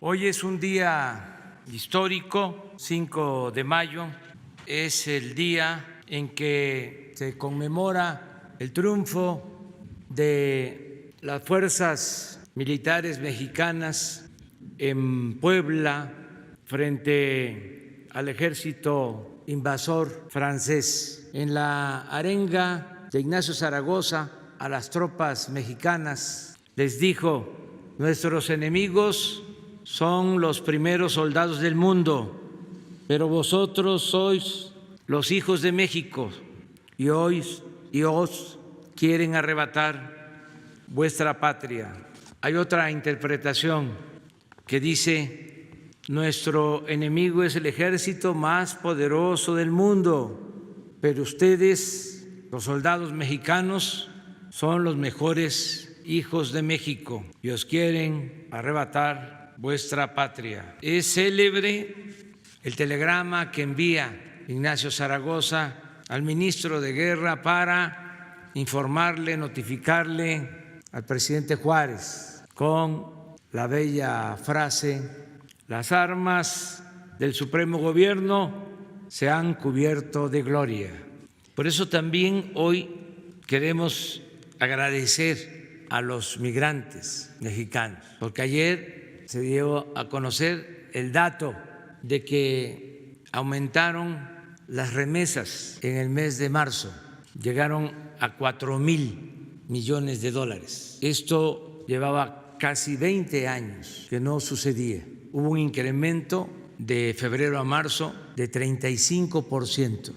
Hoy es un día histórico, 5 de mayo, es el día en que se conmemora el triunfo de las fuerzas militares mexicanas en Puebla frente al ejército invasor francés. En la arenga de Ignacio Zaragoza a las tropas mexicanas les dijo: nuestros enemigos son los primeros soldados del mundo, pero vosotros sois los hijos de México y os quieren arrebatar vuestra patria. Hay otra interpretación que dice: nuestro enemigo es el ejército más poderoso del mundo, pero ustedes, los soldados mexicanos, son los mejores hijos de México y os quieren arrebatar vuestra patria. Es célebre el telegrama que envía Ignacio Zaragoza al ministro de Guerra para informarle, notificarle al presidente Juárez con la bella frase: las armas del Supremo Gobierno se han cubierto de gloria. Por eso también hoy queremos agradecer a los migrantes mexicanos, porque ayer se dio a conocer el dato de que aumentaron las remesas en el mes de marzo, llegaron a 4,000 millones de dólares. Esto llevaba casi 20 años que no sucedía. Hubo un incremento de febrero a marzo de 35%.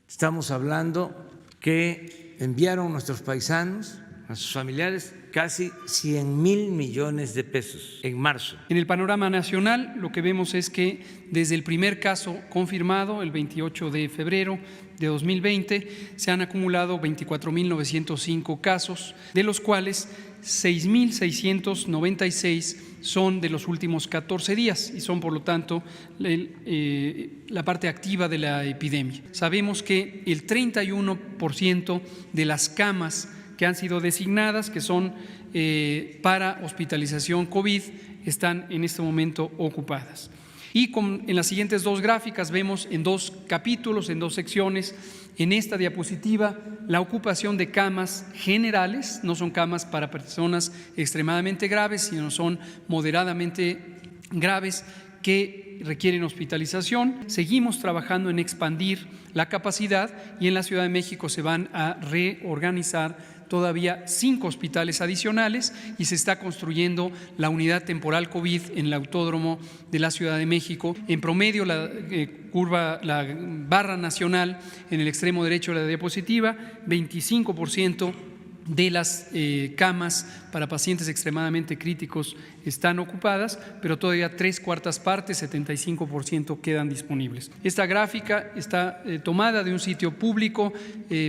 Estamos hablando que enviaron nuestros paisanos, a sus familiares, casi 100,000 millones de pesos en marzo. En el panorama nacional, lo que vemos es que desde el primer caso confirmado, el 28 de febrero de 2020, se han acumulado 24,905 casos, de los cuales 6,696 son de los últimos 14 días y son, por lo tanto, la parte activa de la epidemia. Sabemos que el 31% de las camas que han sido designadas, que son para hospitalización COVID, están en este momento ocupadas. Y en las siguientes dos gráficas vemos en dos capítulos, en dos secciones, en esta diapositiva, la ocupación de camas generales. No son camas para personas extremadamente graves, sino son moderadamente graves que requieren hospitalización. Seguimos trabajando en expandir la capacidad y en la Ciudad de México se van a reorganizar todavía 5 hospitales adicionales y se está construyendo la unidad temporal COVID en el Autódromo de la Ciudad de México. En promedio, la barra nacional en el extremo derecho de la diapositiva, 25% de las camas para pacientes extremadamente críticos están ocupadas, pero todavía 3/4 partes, 75%, quedan disponibles. Esta gráfica está tomada de un sitio público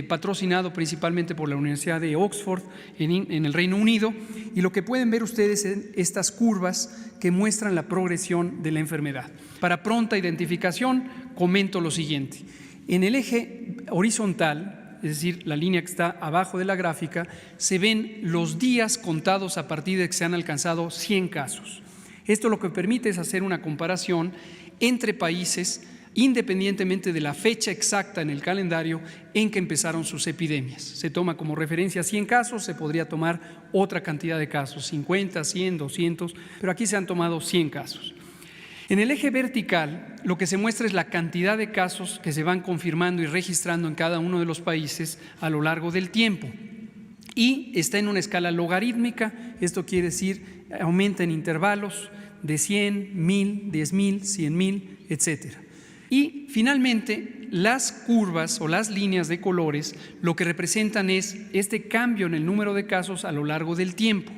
patrocinado principalmente por la Universidad de Oxford en el Reino Unido, y lo que pueden ver ustedes es estas curvas que muestran la progresión de la enfermedad. Para pronta identificación, comento lo siguiente. En el eje horizontal, es decir, la línea que está abajo de la gráfica, se ven los días contados a partir de que se han alcanzado 100 casos. Esto lo que permite es hacer una comparación entre países independientemente de la fecha exacta en el calendario en que empezaron sus epidemias. Se toma como referencia 100 casos, se podría tomar otra cantidad de casos, 50, 100, 200, pero aquí se han tomado 100 casos. En el eje vertical, lo que se muestra es la cantidad de casos que se van confirmando y registrando en cada uno de los países a lo largo del tiempo. Y está en una escala logarítmica, esto quiere decir aumenta en intervalos de 100, 1,000, 10,000, 100,000, etcétera. Y finalmente, las curvas o las líneas de colores lo que representan es este cambio en el número de casos a lo largo del tiempo.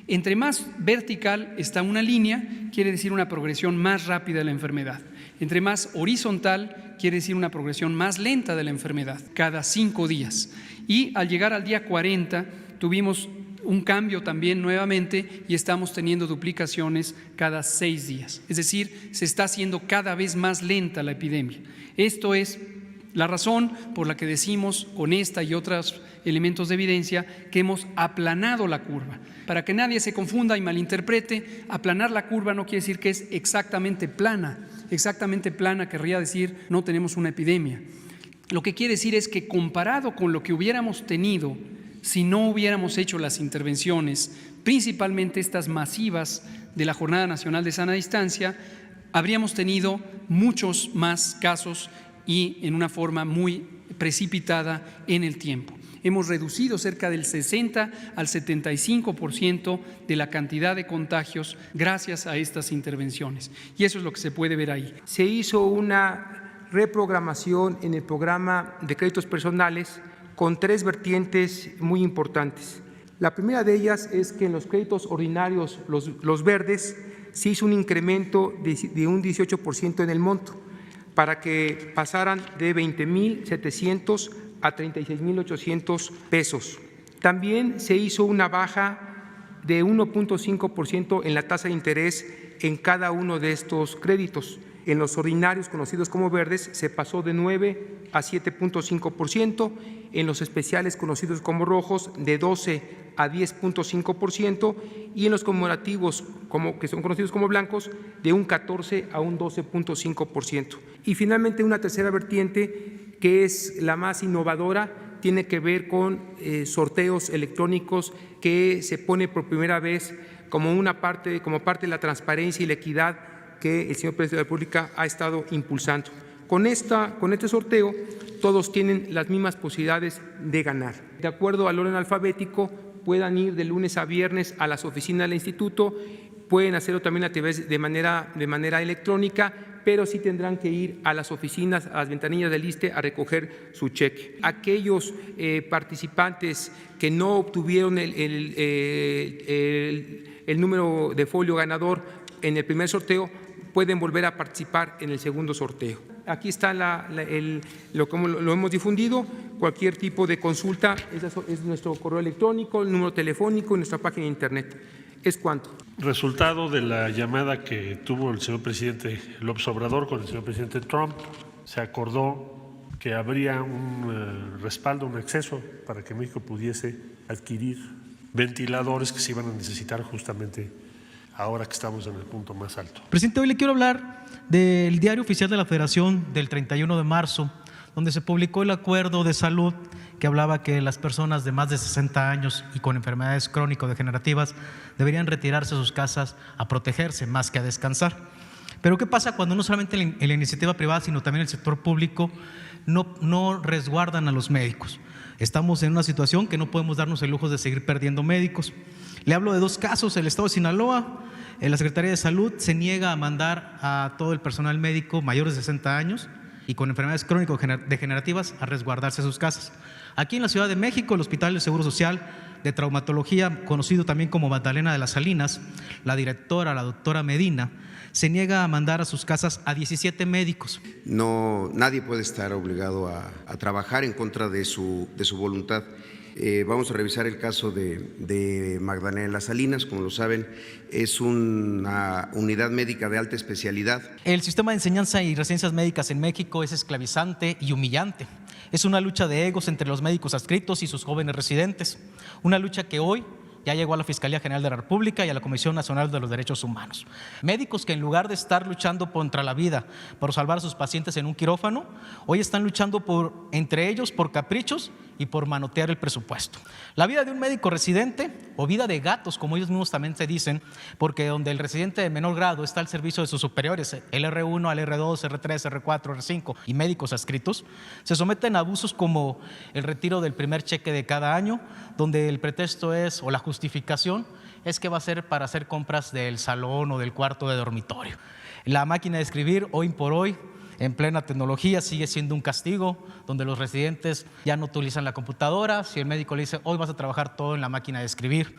Entre más vertical está una línea, quiere decir una progresión más rápida de la enfermedad. Entre más horizontal, quiere decir una progresión más lenta de la enfermedad, cada 5 días. Y al llegar al día 40, tuvimos un cambio también nuevamente y estamos teniendo duplicaciones cada 6 días. Es decir, se está haciendo cada vez más lenta la epidemia. Esto es La razón por la que decimos con esta y otros elementos de evidencia que hemos aplanado la curva. Para que nadie se confunda y malinterprete, aplanar la curva no quiere decir que es exactamente plana. Exactamente plana querría decir no tenemos una epidemia. Lo que quiere decir es que comparado con lo que hubiéramos tenido si no hubiéramos hecho las intervenciones, principalmente estas masivas de la Jornada Nacional de Sana Distancia, habríamos tenido muchos más casos y en una forma muy precipitada en el tiempo. Hemos reducido cerca del 60 al 75% de la cantidad de contagios gracias a estas intervenciones. Y eso es lo que se puede ver ahí. Se hizo una reprogramación en el programa de créditos personales con 3 vertientes muy importantes. La primera de ellas es que en los créditos ordinarios, los verdes, se hizo un incremento de un 18% en el monto para que pasaran de 20,700 a 36,800 pesos. También se hizo una baja de 1.5% en la tasa de interés en cada uno de estos créditos. En los ordinarios conocidos como verdes se pasó de 9 a 7.5%, en los especiales conocidos como rojos de 12 a 10.5% y en los conmemorativos que son conocidos como blancos de un 14 a un 12.5%. Y finalmente una tercera vertiente que es la más innovadora tiene que ver con sorteos electrónicos que se pone por primera vez como parte de la transparencia y la equidad que el señor presidente de la República ha estado impulsando. Con este sorteo todos tienen las mismas posibilidades de ganar. De acuerdo al orden alfabético, puedan ir de lunes a viernes a las oficinas del instituto, pueden hacerlo también a través de manera electrónica, pero sí tendrán que ir a las oficinas, a las ventanillas del ISSSTE a recoger su cheque. Aquellos participantes que no obtuvieron el número de folio ganador en el primer sorteo pueden volver a participar en el segundo sorteo. Aquí está como lo hemos difundido. Cualquier tipo de consulta es nuestro correo electrónico, el número telefónico y nuestra página de internet. ¿Es cuánto? Resultado de la llamada que tuvo el señor presidente López Obrador con el señor presidente Trump, se acordó que habría un respaldo, un acceso para que México pudiese adquirir ventiladores que se iban a necesitar justamente ahora que estamos en el punto más alto. Presidente, hoy le quiero hablar del Diario Oficial de la Federación del 31 de marzo, donde se publicó el acuerdo de salud que hablaba que las personas de más de 60 años y con enfermedades crónico-degenerativas deberían retirarse a sus casas a protegerse más que a descansar. Pero ¿qué pasa cuando no solamente en la iniciativa privada, sino también el sector público no resguardan a los médicos? Estamos en una situación que no podemos darnos el lujo de seguir perdiendo médicos. Le hablo de 2 casos. El estado de Sinaloa, la Secretaría de Salud se niega a mandar a todo el personal médico mayores de 60 años y con enfermedades crónico-degenerativas a resguardarse a sus casas. Aquí en la Ciudad de México, el Hospital del Seguro Social de Traumatología, conocido también como Magdalena de las Salinas, la directora, la doctora Medina, se niega a mandar a sus casas a 17 médicos. No, nadie puede estar obligado a trabajar en contra de su voluntad. Vamos a revisar el caso de Magdalena de las Salinas. Como lo saben, es una unidad médica de alta especialidad. El sistema de enseñanza y residencias médicas en México es esclavizante y humillante. Es una lucha de egos entre los médicos adscritos y sus jóvenes residentes. Una lucha que hoy ya llegó a la Fiscalía General de la República y a la Comisión Nacional de los Derechos Humanos. Médicos que en lugar de estar luchando contra la vida, por salvar a sus pacientes en un quirófano, hoy están luchando entre ellos por caprichos y por manotear el presupuesto. La vida de un médico residente, o vida de gatos, como ellos mismos también se dicen, porque donde el residente de menor grado está al servicio de sus superiores, el R1, el R2, R3, R4, R5 y médicos adscritos, se someten a abusos como el retiro del primer cheque de cada año, donde el pretexto es, o la justificación, es que va a ser para hacer compras del salón o del cuarto de dormitorio. La máquina de escribir, hoy por hoy, en plena tecnología, sigue siendo un castigo, donde los residentes ya no utilizan la computadora. Si el médico le dice, hoy vas a trabajar todo en la máquina de escribir.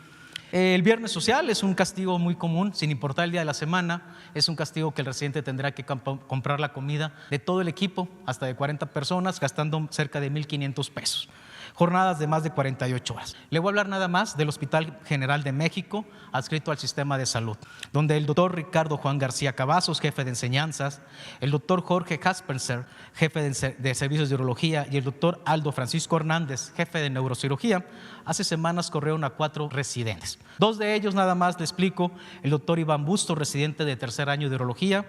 El viernes social es un castigo muy común, sin importar el día de la semana. Es un castigo que el residente tendrá que comprar la comida de todo el equipo, hasta de 40 personas, gastando cerca de 1,500 pesos. jornadas de más de 48 horas. Le voy a hablar nada más del Hospital General de México, adscrito al sistema de salud, donde el doctor Ricardo Juan García Cavazos, jefe de enseñanzas, el doctor Jorge Kasperser, jefe de servicios de urología, y el doctor Aldo Francisco Hernández, jefe de neurocirugía, hace semanas corrieron a 4 residentes. 2 de ellos nada más le explico: el doctor Iván Busto, residente de tercer año de urología,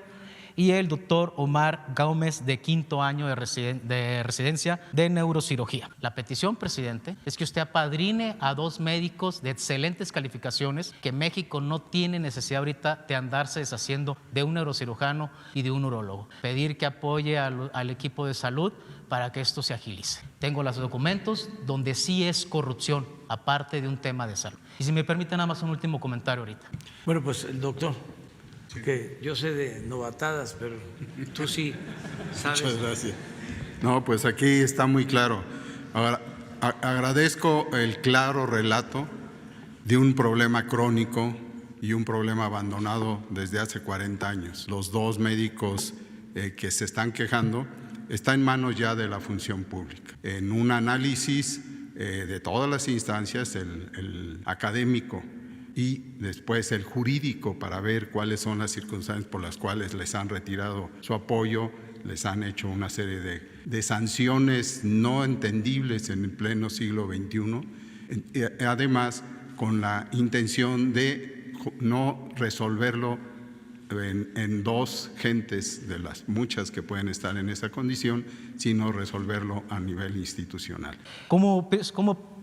y el doctor Omar Gómez, de 5º año de residencia de neurocirugía. La petición, presidente, es que usted apadrine a 2 médicos de excelentes calificaciones, que México no tiene necesidad ahorita de andarse deshaciendo de un neurocirujano y de un urólogo. Pedir que apoye al equipo de salud para que esto se agilice. Tengo los documentos donde sí es corrupción, aparte de un tema de salud. Y si me permite nada más un último comentario ahorita. Bueno, pues el doctor, que yo sé de novatadas, pero tú sí sabes. Muchas gracias. No, pues aquí está muy claro. Ahora, agradezco el claro relato de un problema crónico y un problema abandonado desde hace 40 años. Los 2 médicos que se están quejando está en manos ya de la función pública. En un análisis de todas las instancias, el académico y después el jurídico, para ver cuáles son las circunstancias por las cuales les han retirado su apoyo, les han hecho una serie de sanciones no entendibles en el pleno siglo XXI, además con la intención de no resolverlo en 2 gentes de las muchas que pueden estar en esa condición, sino resolverlo a nivel institucional. Como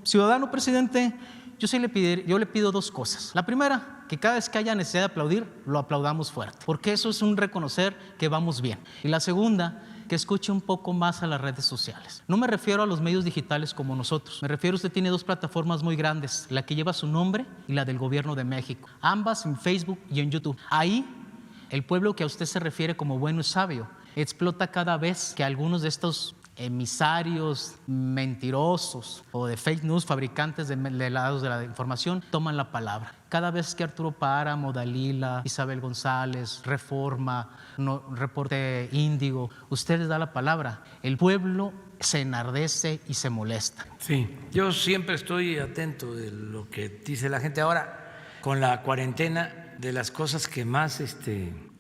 ciudadano, presidente, yo le pido 2 cosas. La primera, que cada vez que haya necesidad de aplaudir, lo aplaudamos fuerte, porque eso es un reconocer que vamos bien. Y la segunda, que escuche un poco más a las redes sociales. No me refiero a los medios digitales como nosotros. Me refiero, usted tiene 2 plataformas muy grandes, la que lleva su nombre y la del Gobierno de México, ambas en Facebook y en YouTube. Ahí, el pueblo que a usted se refiere como bueno y sabio explota cada vez que algunos de estos emisarios mentirosos o de fake news, fabricantes de lados de la información, toman la palabra. Cada vez que Arturo Páramo, Dalila, Isabel González, Reforma, Reporte Índigo, usted les da la palabra, el pueblo se enardece y se molesta. Sí, yo siempre estoy atento de lo que dice la gente. Ahora, con la cuarentena, de las cosas que más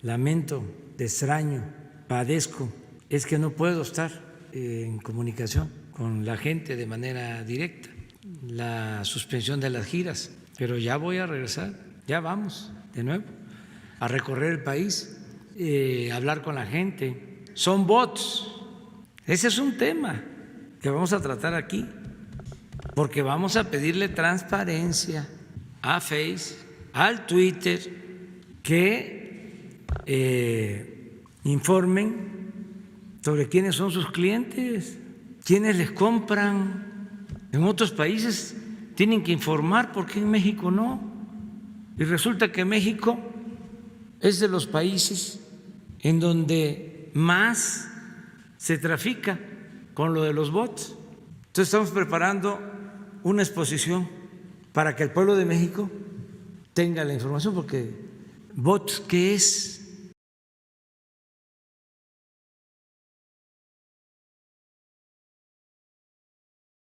lamento, extraño, padezco, es que no puedo estar en comunicación con la gente de manera directa. La suspensión de las giras, pero ya voy a regresar, ya vamos de nuevo a recorrer el país, hablar con la gente. Son bots. Ese es un tema que vamos a tratar aquí, porque vamos a pedirle transparencia a Face, al Twitter, que informen sobre quiénes son sus clientes, quiénes les compran. En otros países tienen que informar, ¿por qué en México no? Y resulta que México es de los países en donde más se trafica con lo de los bots. Entonces estamos preparando una exposición para que el pueblo de México tenga la información, porque bots, ¿qué es?